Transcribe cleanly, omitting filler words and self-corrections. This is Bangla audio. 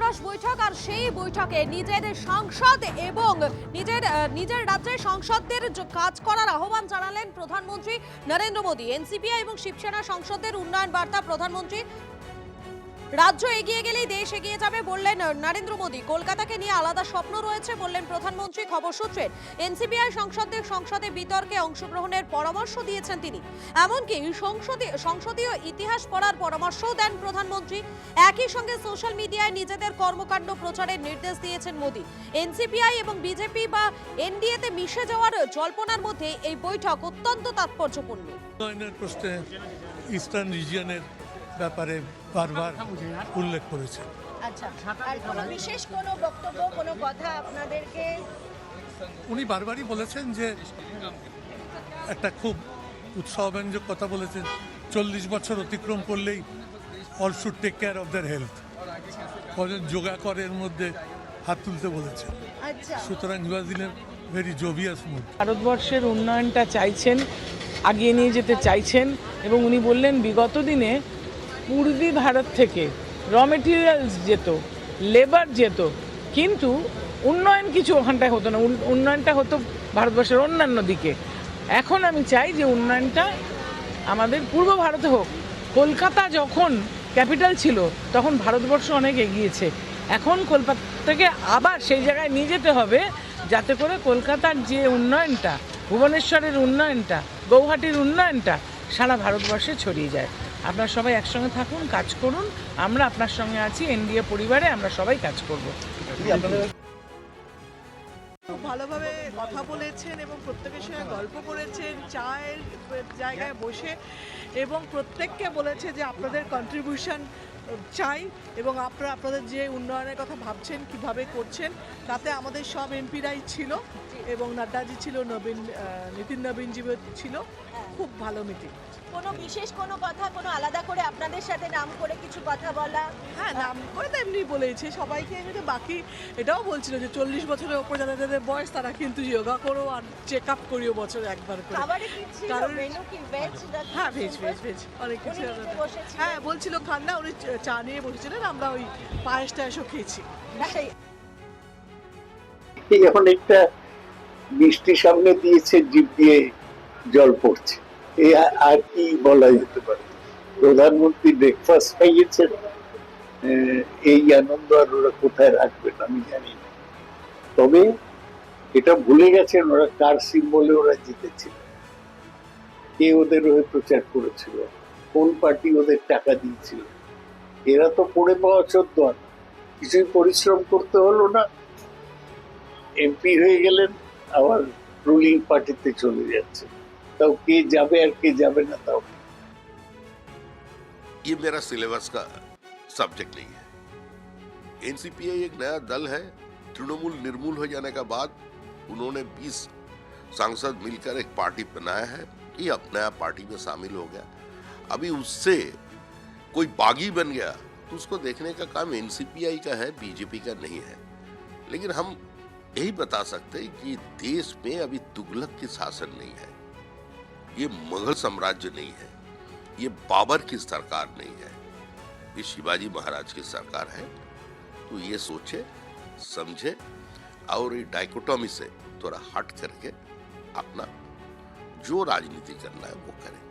দিবস বৈঠক আর সেই বৈঠকে নিজের সংসদ এবং নিজের রাজ্যের সংসদদের কাজ করার আহ্বান জানালেন প্রধানমন্ত্রী নরেন্দ্র মোদী। এনসিপিআই এবং শিবসেনা সংসদের উন্নয়ন বার্তা প্রধানমন্ত্রী। রাজ্য এগিয়ে গেলেই দেশ এগিয়ে যাবে বললেন নরেন্দ্র মোদী। কলকাতাকে নিয়ে আলাদা স্বপ্ন রয়েছে বললেন প্রধানমন্ত্রী। খবর সূত্রে এনসিপিআই সংসদে বিতর্কে অংশগ্রহণের পরামর্শ দিয়েছেন তিনি। এমনকি সংসদীয় ইতিহাস পড়ার পরামর্শও দেন প্রধানমন্ত্রী। একই সঙ্গে সোশ্যাল মিডিয়ায় নিজেদের কর্মকাণ্ড প্রচারের নির্দেশ দিয়েছেন মোদী। এনসিপিআই এবং বিজেপি বা এনডিএতে মিশে যাওয়ার জল্পনার মধ্যে এই বৈঠক অত্যন্ত তাৎপর্যপূর্ণ। ইস্টার্ন রিজিয়নের ব্যাপারে বারবার উল্লেখ করেছে। আচ্ছা, আর কোনো বিশেষ কোনো বক্তব্য, কোনো কথা আপনাদেরকে? উনি বারবারই বলেছেন যে একটা খুব উৎসাহব্যঞ্জক কথা বলেছেন, 40 বছর অতিক্রম করলেই all should take care of their health. Yoga করের মধ্যে হাত তুলতে বলেছেন। আচ্ছা, সুতরাং he was in a very jovial mood. ভারতবর্ষের উন্নয়নটা চাইছেন, আগিয়ে নিয়ে যেতে চাইছেন এবং উনি বললেন বিগত দিনে পূর্বী ভারত থেকে র মেটেরিয়ালস যেত, লেবার যেত, কিন্তু উন্নয়ন কিছু ওখানটায় হতো না, উন্নয়নটা হতো ভারতবর্ষের অন্যান্য দিকে। এখন আমি চাই যে উন্নয়নটা আমাদের পূর্ব ভারতে হোক। কলকাতা যখন ক্যাপিটাল ছিল তখন ভারতবর্ষ অনেক এগিয়েছে। এখন কলকাতাকে আবার সেই জায়গায় নিয়ে যেতে হবে যাতে করে কলকাতার যে উন্নয়নটা, ভুবনেশ্বরের উন্নয়নটা, গৌহাটির উন্নয়নটা সারা ভারতবর্ষে ছড়িয়ে যায়। আপনারা সবাই একসঙ্গে থাকুন, কাজ করুন। আমরা আপনার সঙ্গে আছি, এনডিএ পরিবারে আমরা সবাই কাজ করব। খুব ভালোভাবে কথা বলেছেন এবং প্রত্যেকের সঙ্গে গল্প করেছেন চায়ের জায়গায় বসে, এবং প্রত্যেককে বলেছে যে আপনাদের কন্ট্রিবিউশন চাই এবং আপনারা আপনাদের যে উন্নয়নের কথা ভাবছেন কিভাবে করছেন, তাতে আমাদের সব এমপিরাই ছিল এবং নাড্ডাজি ছিল, নীতিন নবীনজি ছিল। খুব ভালো মিটিং। কোনো বিশেষ কোনো কথা, কোনো আলাদা করে আপনাদের সাথে নাম করে কিছু কথা বলা? হ্যাঁ, নাম করে তো এমনি বলেছে সবাইকে। এমনিতে বাকি এটাও বলছিল যে 40 বছরের ওপর যাদের বয়স তারা কিন্তু যোগা করো আর চেক আপ করিও বছরে একবার করে। খাবারে কি ছিল? মেনু কি ভেজ? হ্যাঁ, ভেজ অনেক কিছু। হ্যাঁ, বলছিল খান না, উনি চা নিয়ে বসেছিলেন, আমরা ওই পায়েস টায়েসও খেয়েছি। এখন একটা মিষ্টি সামনে দিয়েছে, জিভ দিয়ে জল পড়ছে, এই আর কি বলা যেতে পারে। প্রধানমন্ত্রী ব্রেকফাস্ট খাইয়েছেন, এই আনন্দ আর ওরা কোথায় রাখবেন আমি জানি না। তবে এটা ভুলে গেছেন ওরা কার সিম্বলে ওরা জিতেছিল, কে ওদের হয়ে প্রচার করেছিল, কোন পার্টি ওদের টাকা দিয়েছিল। এরা তো পড়ে পাওয়া 14 আনা, কিছুই পরিশ্রম করতে হলো না, এমপি হয়ে গেলেন, আবার রুলিং পার্টিতে চলে যাচ্ছে। তাও কে যাবে আর কে যাবে না তাও। ये मेरा सिलेबस का सब्जेक्ट नहीं है। एनसीपीआई एक नया दल है। तृणमूल निर्मूल हो जाने के बाद उन्होंने 20 सांसद मिलकर एक पार्टी बनाया है। ये अब नया पार्टी में शामिल हो गया। अभी उससे कोई बागी बन गया तो उसको देखने का काम एनसीपीआई का है, बीजेपी का नहीं है। लेकिन हम यही बता सकते हैं कि देश में अभी तुगलक की शासन नहीं है, ये मुगल साम्राज्य नहीं है, ये बाबर की सरकार नहीं है, ये शिवाजी महाराज की सरकार है। तो ये सोचे समझे और ये डाइकोटॉमी से थोड़ा हट करके अपना जो राजनीति करना है वो करें।